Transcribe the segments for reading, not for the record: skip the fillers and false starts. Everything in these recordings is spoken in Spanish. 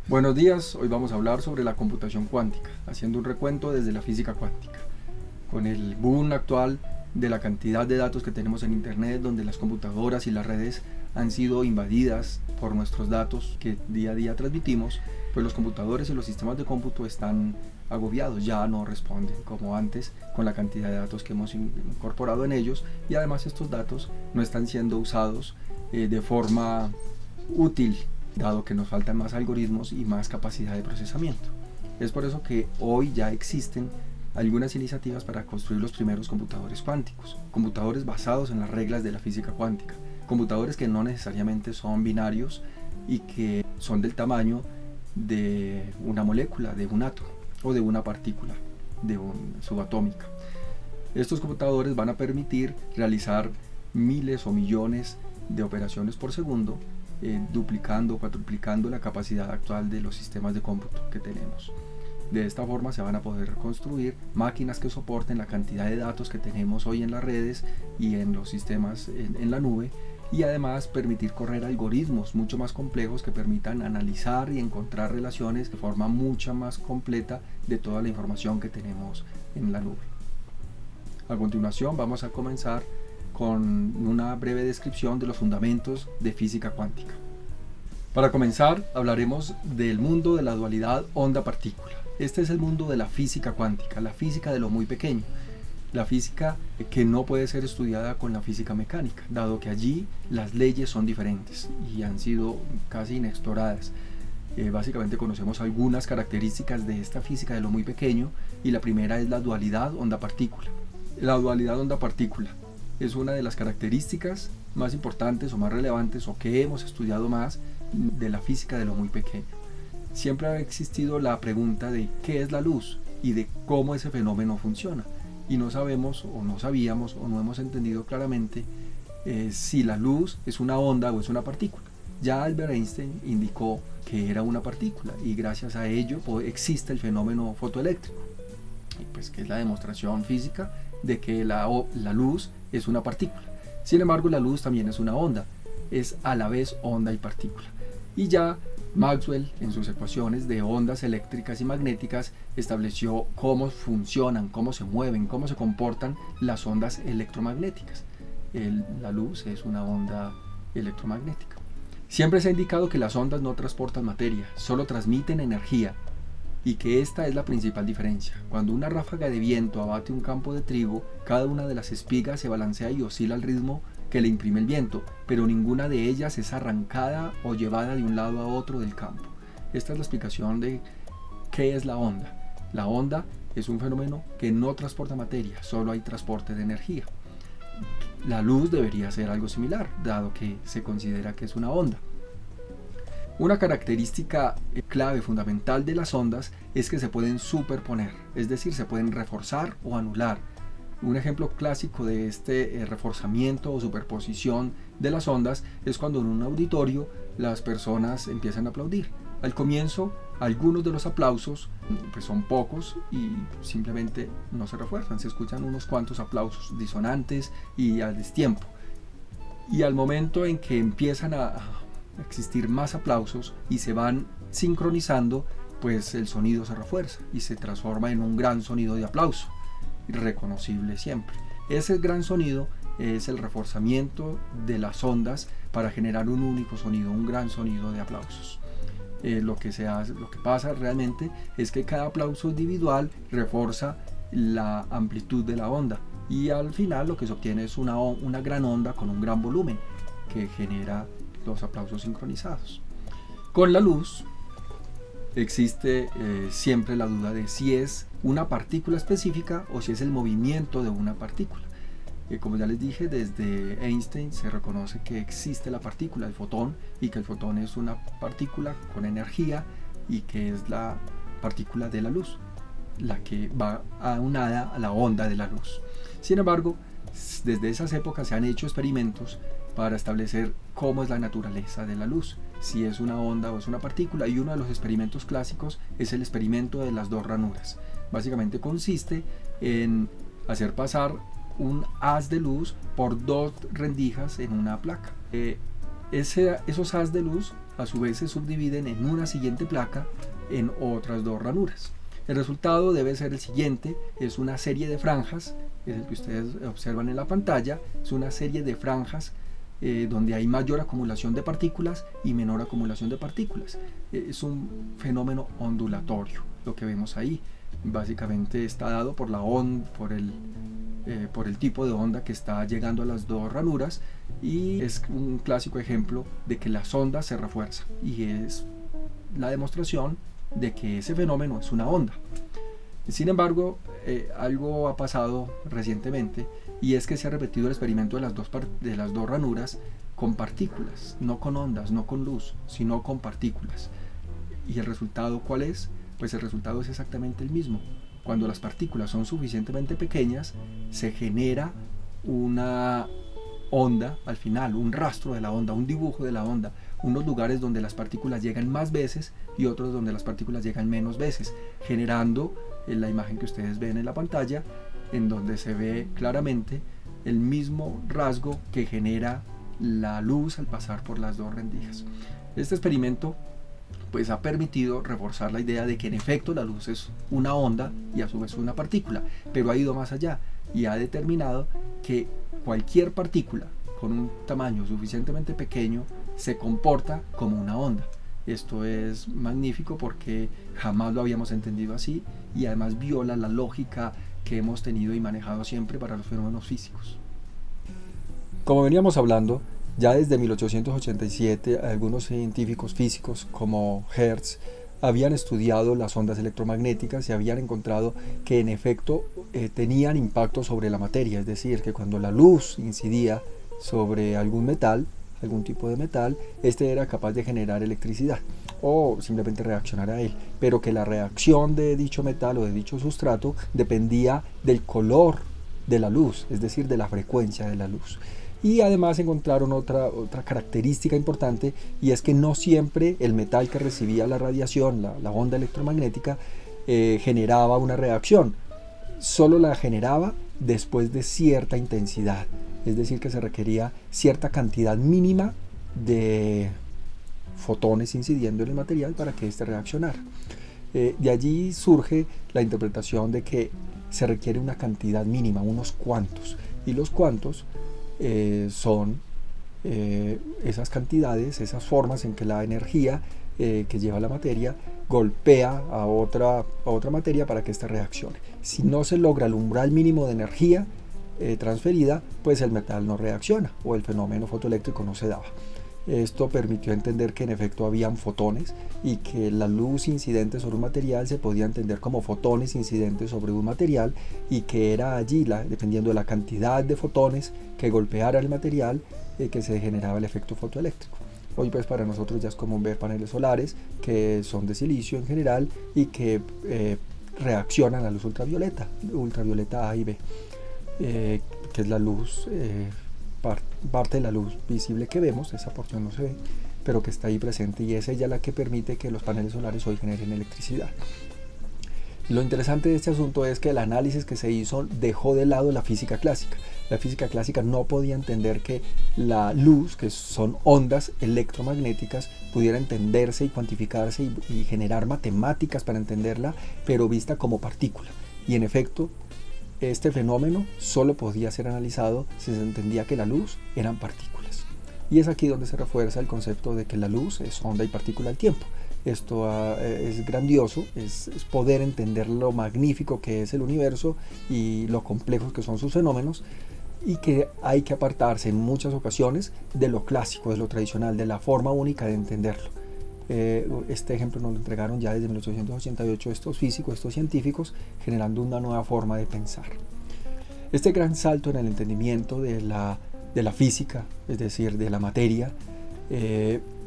Buenos días, hoy vamos a hablar sobre la computación cuántica, haciendo un recuento desde la física cuántica. Con el boom actual de la cantidad de datos que tenemos en Internet, donde las computadoras y las redes han sido invadidas por nuestros datos que día a día transmitimos, pues los computadores y los sistemas de cómputo están agobiados, ya no responden como antes con la cantidad de datos que hemos incorporado en ellos, y además estos datos no están siendo usados de forma útil, dado que nos faltan más algoritmos y más capacidad de procesamiento. Es por eso que hoy ya existen algunas iniciativas para construir los primeros computadores cuánticos, computadores basados en las reglas de la física cuántica, computadores que no necesariamente son binarios y que son del tamaño de una molécula, de un átomo o de una partícula subatómica. Estos computadores van a permitir realizar miles o millones de operaciones por segundo, duplicando o cuadruplicando la capacidad actual de los sistemas de cómputo que tenemos. De esta forma se van a poder construir máquinas que soporten la cantidad de datos que tenemos hoy en las redes y en los sistemas en la nube, y además permitir correr algoritmos mucho más complejos que permitan analizar y encontrar relaciones de forma mucho más completa de toda la información que tenemos en la nube. A continuación vamos a comenzar con una breve descripción de los fundamentos de física cuántica. Para comenzar, hablaremos del mundo de la dualidad onda-partícula. Este es el mundo de la física cuántica, la física de lo muy pequeño, la física que no puede ser estudiada con la física mecánica, dado que allí las leyes son diferentes y han sido casi inexploradas. Básicamente conocemos algunas características de esta física de lo muy pequeño, y la primera es la dualidad onda-partícula. La dualidad onda-partícula es una de las características más importantes o más relevantes, o que hemos estudiado más, de la física de lo muy pequeño. Siempre ha existido la pregunta de qué es la luz y de cómo ese fenómeno funciona, y no sabemos o no sabíamos o no hemos entendido claramente si la luz es una onda o es una partícula. Ya Albert Einstein indicó que era una partícula, y gracias a ello existe el fenómeno fotoeléctrico, y pues que es la demostración física de que la luz es una partícula. Sin embargo, la luz también es una onda, es a la vez onda y partícula. Y ya Maxwell, en sus ecuaciones de ondas eléctricas y magnéticas, estableció cómo funcionan, cómo se mueven, cómo se comportan las ondas electromagnéticas. La luz es una onda electromagnética. Siempre se ha indicado que las ondas no transportan materia, solo transmiten energía, y que esta es la principal diferencia. Cuando una ráfaga de viento abate un campo de trigo, cada una de las espigas se balancea y oscila al ritmo que le imprime el viento, pero ninguna de ellas es arrancada o llevada de un lado a otro del campo. Esta es la explicación de qué es la onda. La onda es un fenómeno que no transporta materia, solo hay transporte de energía. La luz debería ser algo similar, dado que se considera que es una onda. Una característica clave fundamental de las ondas es que se pueden superponer, es decir, se pueden reforzar o anular. Un ejemplo clásico de este reforzamiento o superposición de las ondas es cuando en un auditorio las personas empiezan a aplaudir. Al comienzo, algunos de los aplausos pues son pocos y simplemente no se refuerzan, se escuchan unos cuantos aplausos disonantes y a destiempo. Y al momento en que empiezan a existir más aplausos y se van sincronizando, pues el sonido se refuerza y se transforma en un gran sonido de aplauso, reconocible siempre. Ese gran sonido es el reforzamiento de las ondas para generar un único sonido, un gran sonido de aplausos. Lo que pasa realmente es que cada aplauso individual refuerza la amplitud de la onda, y al final lo que se obtiene es una gran onda con un gran volumen que genera los aplausos sincronizados. Con la luz existe siempre la duda de si es una partícula específica o si es el movimiento de una partícula. Como ya les dije, desde Einstein se reconoce que existe la partícula, el fotón, y que el fotón es una partícula con energía y que es la partícula de la luz, la que va aunada a la onda de la luz. Sin embargo, desde esas épocas se han hecho experimentos para establecer cómo es la naturaleza de la luz, si es una onda o es una partícula, y uno de los experimentos clásicos es el experimento de las dos ranuras. Básicamente consiste en hacer pasar un haz de luz por dos rendijas en una placa. Esos haz de luz a su vez se subdividen en una siguiente placa en otras 2 ranuras. El resultado debe ser el siguiente, es una serie de franjas, es el que ustedes observan en la pantalla, es una serie de franjas donde hay mayor acumulación de partículas y menor acumulación de partículas. Es un fenómeno ondulatorio, lo que vemos ahí. Básicamente está dado por el tipo de onda que está llegando a las 2 ranuras, y es un clásico ejemplo de que las ondas se refuerzan, y es la demostración de que ese fenómeno es una onda. Sin embargo, algo ha pasado recientemente, y es que se ha repetido el experimento de las dos ranuras con partículas, no con ondas, no con luz, sino con partículas. ¿Y el resultado cuál es? Pues el resultado es exactamente el mismo. Cuando las partículas son suficientemente pequeñas, se genera una onda al final, un rastro de la onda, un dibujo de la onda, unos lugares donde las partículas llegan más veces y otros donde las partículas llegan menos veces, generando la imagen que ustedes ven en la pantalla, en donde se ve claramente el mismo rasgo que genera la luz al pasar por las 2 rendijas. Este experimento pues ha permitido reforzar la idea de que en efecto la luz es una onda y a su vez una partícula, pero ha ido más allá y ha determinado que cualquier partícula con un tamaño suficientemente pequeño se comporta como una onda. Esto es magnífico porque jamás lo habíamos entendido así, y además viola la lógica que hemos tenido y manejado siempre para los fenómenos físicos. Como veníamos hablando, ya desde 1887 algunos científicos físicos como Hertz habían estudiado las ondas electromagnéticas y habían encontrado que en efecto tenían impacto sobre la materia, es decir, que cuando la luz incidía sobre algún metal, algún tipo de metal, este era capaz de generar electricidad o simplemente reaccionar a él, pero que la reacción de dicho metal o de dicho sustrato dependía del color de la luz, es decir, de la frecuencia de la luz. Y además encontraron otra característica importante, y es que no siempre el metal que recibía la radiación, la onda electromagnética, generaba una reacción, solo la generaba después de cierta intensidad, es decir, que se requería cierta cantidad mínima de fotones incidiendo en el material para que éste reaccionara. De allí surge la interpretación de que se requiere una cantidad mínima, unos cuantos, y los cuantos son esas cantidades, esas formas en que la energía que lleva la materia golpea a otra materia para que ésta reaccione. Si no se logra el umbral mínimo de energía transferida, pues el metal no reacciona o el fenómeno fotoeléctrico no se daba. Esto permitió entender que en efecto habían fotones y que la luz incidente sobre un material se podía entender como fotones incidentes sobre un material, y que era allí, dependiendo de la cantidad de fotones que golpeara el material, que se generaba el efecto fotoeléctrico. Hoy pues para nosotros ya es común ver paneles solares que son de silicio en general y que reaccionan a la luz ultravioleta A y B, que es la luz, parte de la luz visible que vemos, esa porción no se ve, pero que está ahí presente, y es ella la que permite que los paneles solares hoy generen electricidad. Lo interesante de este asunto es que el análisis que se hizo dejó de lado la física clásica. La física clásica no podía entender que la luz, que son ondas electromagnéticas, pudiera entenderse y cuantificarse y generar matemáticas para entenderla, pero vista como partícula. Y en efecto, este fenómeno solo podía ser analizado si se entendía que la luz eran partículas. Y es aquí donde se refuerza el concepto de que la luz es onda y partícula al tiempo. Esto es grandioso, es poder entender lo magnífico que es el universo y lo complejos que son sus fenómenos, y que hay que apartarse en muchas ocasiones de lo clásico, de lo tradicional, de la forma única de entenderlo. Este ejemplo nos lo entregaron ya desde 1888 estos físicos, estos científicos, generando una nueva forma de pensar. Este gran salto en el entendimiento de la física, es decir, de la materia,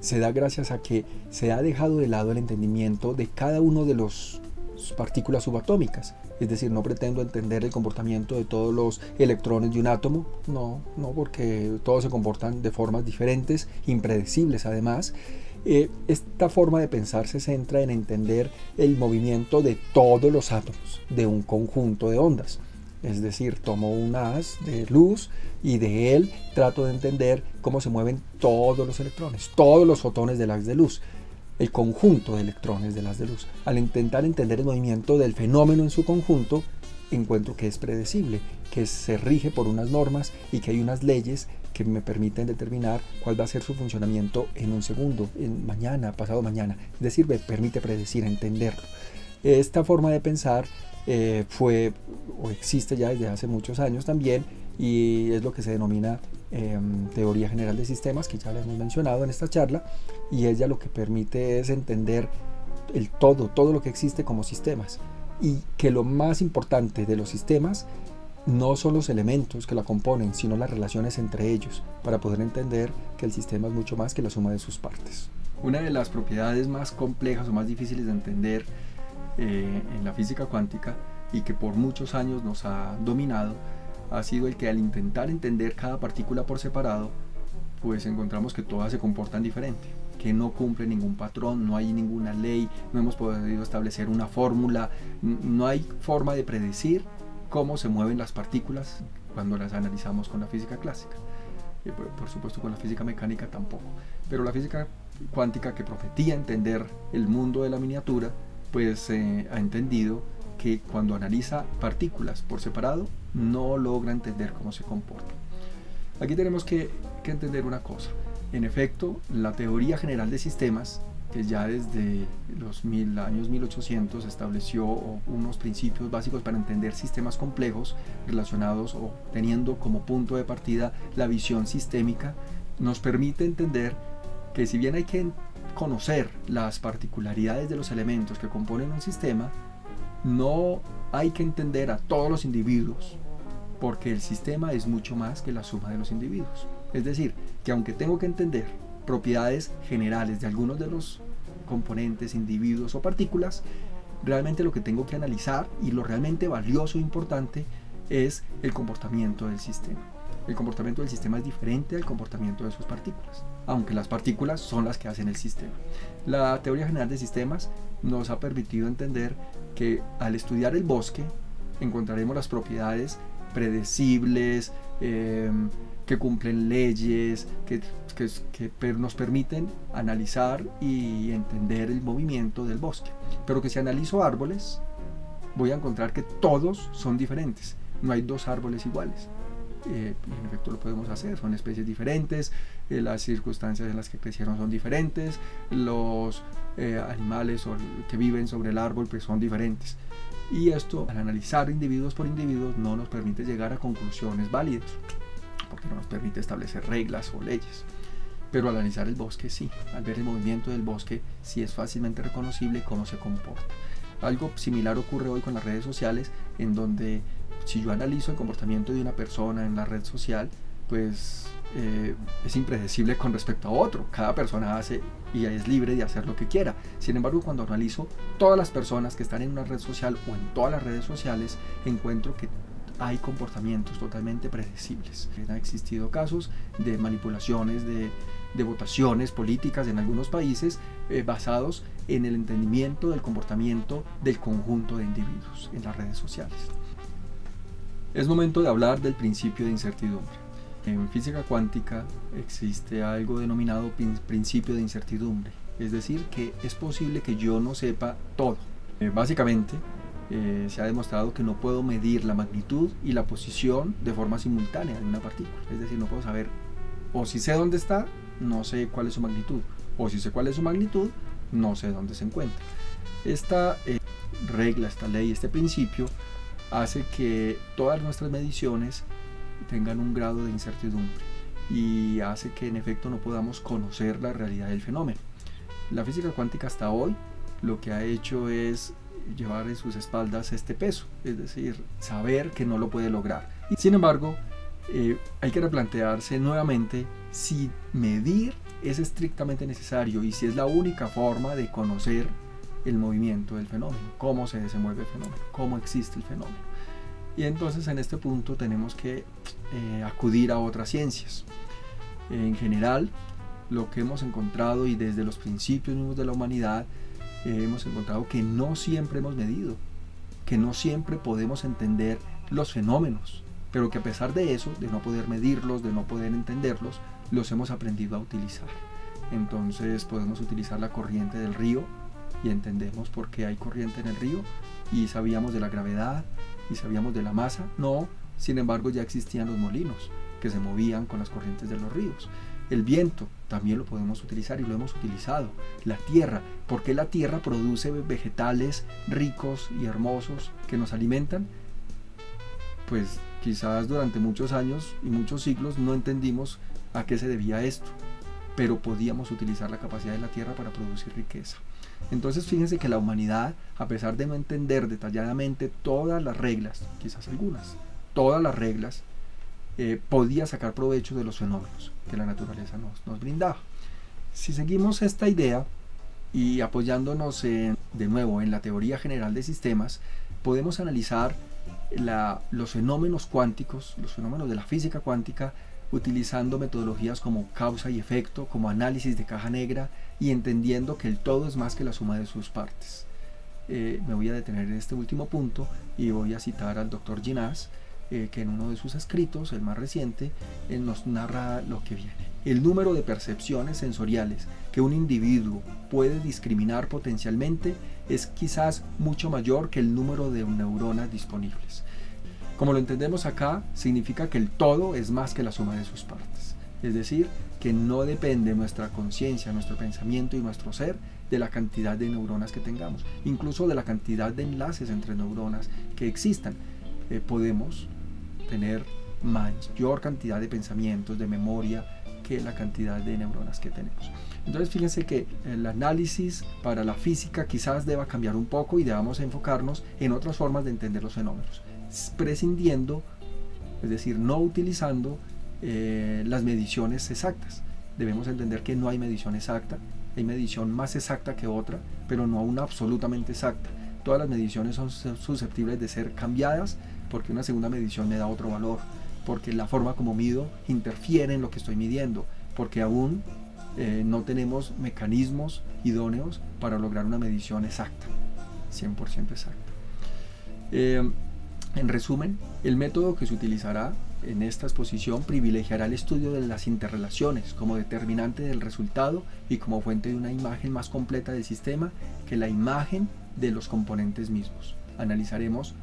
se da gracias a que se ha dejado de lado el entendimiento de cada uno de las partículas subatómicas. Es decir, no pretendo entender el comportamiento de todos los electrones de un átomo, no, porque todos se comportan de formas diferentes, impredecibles además. Esta forma de pensar se centra en entender el movimiento de todos los átomos de un conjunto de ondas. Es decir, tomo un haz de luz y de él trato de entender cómo se mueven todos los electrones, todos los fotones del haz de luz, el conjunto de electrones del haz de luz. Al intentar entender el movimiento del fenómeno en su conjunto, encuentro que es predecible, que se rige por unas normas y que hay unas leyes que me permiten determinar cuál va a ser su funcionamiento en un segundo, en mañana, pasado mañana. Es decir, me permite predecir, entenderlo. Esta forma de pensar fue o existe ya desde hace muchos años también, y es lo que se denomina teoría general de sistemas, que ya lo hemos mencionado en esta charla, y ella lo que permite es entender el todo lo que existe como sistemas, y que lo más importante de los sistemas no son los elementos que la componen, sino las relaciones entre ellos, para poder entender que el sistema es mucho más que la suma de sus partes. Una de las propiedades más complejas o más difíciles de entender en la física cuántica, y que por muchos años nos ha dominado, ha sido el que al intentar entender cada partícula por separado, pues encontramos que todas se comportan diferente, que no cumple ningún patrón, no hay ninguna ley, no hemos podido establecer una fórmula, no hay forma de predecir cómo se mueven las partículas cuando las analizamos con la física clásica. Por supuesto con la física mecánica tampoco, pero la física cuántica, que prometía entender el mundo de la miniatura, pues ha entendido que cuando analiza partículas por separado no logra entender cómo se comportan. Aquí tenemos que entender una cosa. En efecto, la teoría general de sistemas, que ya desde los años 1800 estableció unos principios básicos para entender sistemas complejos relacionados o teniendo como punto de partida la visión sistémica, nos permite entender que si bien hay que conocer las particularidades de los elementos que componen un sistema, no hay que entender a todos los individuos, porque el sistema es mucho más que la suma de los individuos. Es decir, que aunque tengo que entender propiedades generales de algunos de los componentes, individuos o partículas, realmente lo que tengo que analizar, y lo realmente valioso e importante, es el comportamiento del sistema. El comportamiento del sistema es diferente al comportamiento de sus partículas, aunque las partículas son las que hacen el sistema. La teoría general de sistemas nos ha permitido entender que al estudiar el bosque encontraremos las propiedades predecibles, que cumplen leyes, que nos permiten analizar y entender el movimiento del bosque. Pero que si analizo árboles, voy a encontrar que todos son diferentes. No hay dos árboles iguales. En efecto lo podemos hacer, son especies diferentes, las circunstancias en las que crecieron son diferentes, los animales que viven sobre el árbol pues son diferentes, y esto, al analizar individuos por individuos, no nos permite llegar a conclusiones válidas, porque no nos permite establecer reglas o leyes. Pero al analizar el bosque sí, al ver el movimiento del bosque sí es fácilmente reconocible cómo se comporta. Algo similar ocurre hoy con las redes sociales, en donde si yo analizo el comportamiento de una persona en la red social, pues es impredecible con respecto a otro. Cada persona hace y es libre de hacer lo que quiera. Sin embargo, cuando analizo todas las personas que están en una red social o en todas las redes sociales, encuentro que hay comportamientos totalmente predecibles. Han existido casos de manipulaciones de votaciones políticas en algunos países basados en el entendimiento del comportamiento del conjunto de individuos en las redes sociales. Es momento de hablar del principio de incertidumbre. En física cuántica existe algo denominado principio de incertidumbre, es decir, que es posible que yo no sepa todo. Básicamente, se ha demostrado que no puedo medir la magnitud y la posición de forma simultánea de una partícula. Es decir, no puedo saber, o si sé dónde está, no sé cuál es su magnitud, o si sé cuál es su magnitud, no sé dónde se encuentra. Esta regla, esta ley, este principio hace que todas nuestras mediciones tengan un grado de incertidumbre y hace que en efecto no podamos conocer la realidad del fenómeno. La física cuántica hasta hoy lo que ha hecho es llevar en sus espaldas este peso, es decir, saber que no lo puede lograr. Y sin embargo, hay que replantearse nuevamente si medir es estrictamente necesario y si es la única forma de conocer el movimiento del fenómeno, cómo se desenvuelve el fenómeno, cómo existe el fenómeno. Y entonces en este punto tenemos que acudir a otras ciencias. En general, lo que hemos encontrado, y desde los principios mismos de la humanidad, hemos encontrado que no siempre hemos medido, que no siempre podemos entender los fenómenos, pero que a pesar de eso, de no poder medirlos, de no poder entenderlos, los hemos aprendido a utilizar. Entonces podemos utilizar la corriente del río y entendemos por qué hay corriente en el río, y sabíamos de la gravedad y sabíamos de la masa. No, sin embargo ya existían los molinos que se movían con las corrientes de los ríos. El viento también lo podemos utilizar y lo hemos utilizado. La tierra, ¿por qué la tierra produce vegetales ricos y hermosos que nos alimentan? Pues quizás durante muchos años y muchos siglos no entendimos a qué se debía esto, pero podíamos utilizar la capacidad de la tierra para producir riqueza. Entonces fíjense que la humanidad, a pesar de no entender detalladamente todas las reglas, quizás algunas, todas las reglas, podía sacar provecho de los fenómenos que la naturaleza nos brindaba. Si seguimos esta idea y apoyándonos de nuevo en la teoría general de sistemas, podemos analizar los fenómenos cuánticos, los fenómenos de la física cuántica, utilizando metodologías como causa y efecto, como análisis de caja negra, y entendiendo que el todo es más que la suma de sus partes. Me voy a detener en este último punto y voy a citar al Dr. Ginás, que en uno de sus escritos, el más reciente, nos narra lo que viene. El número de percepciones sensoriales que un individuo puede discriminar potencialmente es quizás mucho mayor que el número de neuronas disponibles. Como lo entendemos acá, significa que el todo es más que la suma de sus partes. Es decir, que no depende nuestra conciencia, nuestro pensamiento y nuestro ser de la cantidad de neuronas que tengamos, incluso de la cantidad de enlaces entre neuronas que existan. Podemos tener mayor cantidad de pensamientos, de memoria, que la cantidad de neuronas que tenemos. Entonces fíjense que el análisis para la física quizás deba cambiar un poco y debamos enfocarnos en otras formas de entender los fenómenos, prescindiendo, es decir, no utilizando las mediciones exactas. Debemos entender que no hay medición exacta, hay medición más exacta que otra, pero no una absolutamente exacta. Todas las mediciones son susceptibles de ser cambiadas, porque una segunda medición me da otro valor, porque la forma como mido interfiere en lo que estoy midiendo, porque aún no tenemos mecanismos idóneos para lograr una medición exacta, 100% exacta. En resumen, el método que se utilizará en esta exposición privilegiará el estudio de las interrelaciones como determinante del resultado y como fuente de una imagen más completa del sistema que la imagen de los componentes mismos. Analizaremos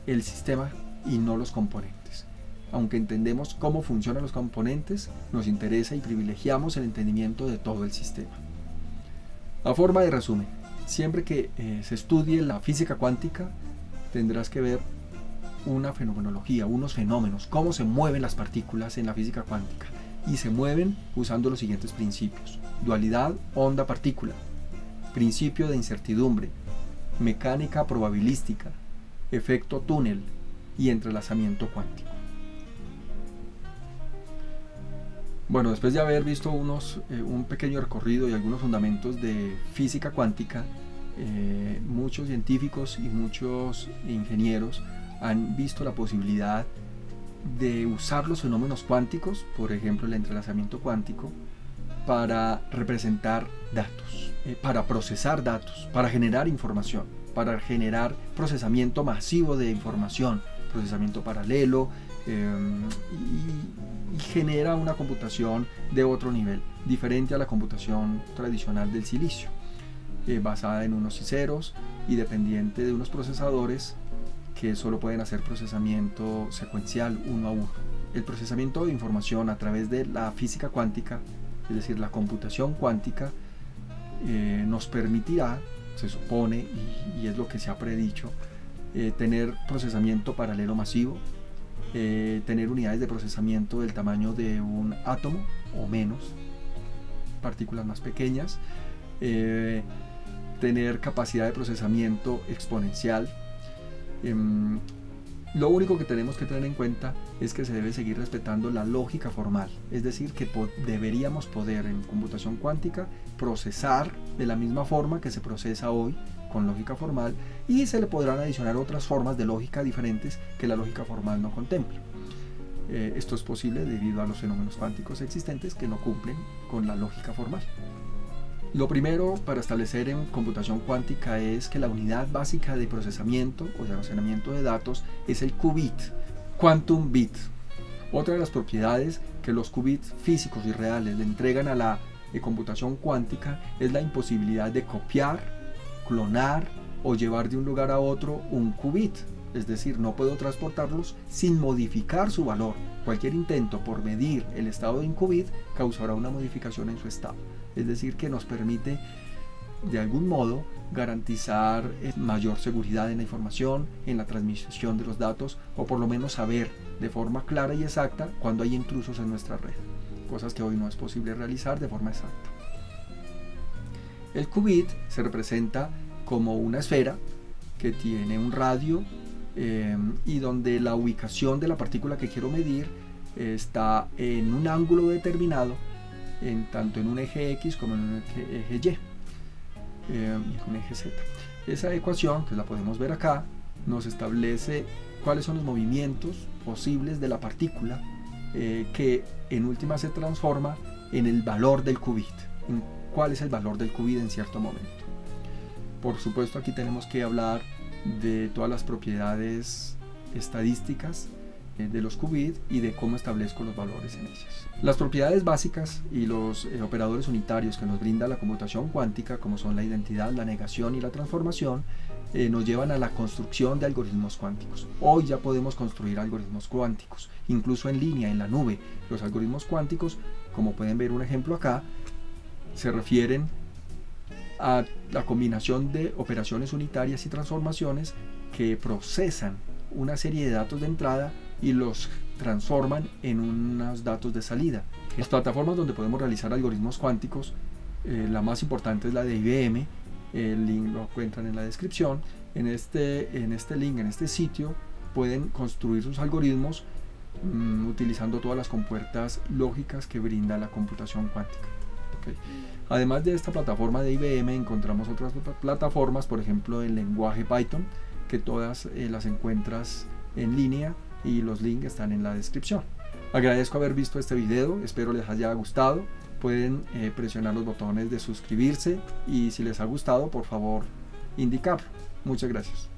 el sistema y no los componentes. Aunque entendemos cómo funcionan los componentes, nos interesa y privilegiamos el entendimiento de todo el sistema. A forma de resumen, siempre que se estudie la física cuántica, tendrás que ver una fenomenología, unos fenómenos, cómo se mueven las partículas en la física cuántica, y se mueven usando los siguientes principios: dualidad onda-partícula, principio de incertidumbre, mecánica probabilística, efecto túnel y entrelazamiento cuántico. Bueno, después de haber visto un pequeño recorrido y algunos fundamentos de física cuántica, muchos científicos y muchos ingenieros han visto la posibilidad de usar los fenómenos cuánticos, por ejemplo el entrelazamiento cuántico, para representar datos, para procesar datos, para generar información, para generar procesamiento masivo de información, procesamiento paralelo, y genera una computación de otro nivel, diferente a la computación tradicional del silicio, basada en unos y ceros y dependiente de unos procesadores que solo pueden hacer procesamiento secuencial uno a uno. El procesamiento de información a través de la física cuántica, es decir, la computación cuántica, nos permitirá, se supone, y es lo que se ha predicho, tener procesamiento paralelo masivo, tener unidades de procesamiento del tamaño de un átomo o menos, partículas más pequeñas, tener capacidad de procesamiento exponencial. Lo único que tenemos que tener en cuenta es que se debe seguir respetando la lógica formal, es decir, que deberíamos poder en computación cuántica procesar de la misma forma que se procesa hoy con lógica formal, y se le podrán adicionar otras formas de lógica diferentes que la lógica formal no contempla. Esto es posible debido a los fenómenos cuánticos existentes que no cumplen con la lógica formal. Lo primero para establecer en computación cuántica es que la unidad básica de procesamiento o de almacenamiento de datos es el qubit, quantum bit. Otra de las propiedades que los qubits físicos y reales le entregan a la computación cuántica es la imposibilidad de copiar, clonar o llevar de un lugar a otro un qubit. Es decir, no puedo transportarlos sin modificar su valor. Cualquier intento por medir el estado de un qubit causará una modificación en su estado. Es decir, que nos permite de algún modo garantizar mayor seguridad en la información, en la transmisión de los datos, o por lo menos saber de forma clara y exacta cuando hay intrusos en nuestra red, cosas que hoy no es posible realizar de forma exacta. El qubit se representa como una esfera que tiene un radio y donde la ubicación de la partícula que quiero medir está en un ángulo determinado, tanto en un eje X como en un eje Y, un eje Z. Esa ecuación, que la podemos ver acá, nos establece cuáles son los movimientos posibles de la partícula que en última se transforma en el valor del qubit. ¿Cuál es el valor del qubit en cierto momento? Por supuesto, aquí tenemos que hablar de todas las propiedades estadísticas de los qubits y de cómo establezco los valores en ellas. Las propiedades básicas y los operadores unitarios que nos brinda la computación cuántica, como son la identidad, la negación y la transformación, nos llevan a la construcción de algoritmos cuánticos. Hoy ya podemos construir algoritmos cuánticos, incluso en línea, en la nube. Los algoritmos cuánticos, como pueden ver un ejemplo acá, se refieren a la combinación de operaciones unitarias y transformaciones que procesan una serie de datos de entrada y los transforman en unos datos de salida. Las plataformas donde podemos realizar algoritmos cuánticos, la más importante es la de IBM. El link lo encuentran en la descripción. En este link, en este sitio, pueden construir sus algoritmos utilizando todas las compuertas lógicas que brinda la computación cuántica. Okay. Además de esta plataforma de IBM, encontramos otras plataformas, por ejemplo el lenguaje Python, que todas las encuentras en línea y los links están en la descripción. Agradezco haber visto este video, espero les haya gustado. Pueden presionar los botones de suscribirse y si les ha gustado, por favor, indicarlo. Muchas gracias.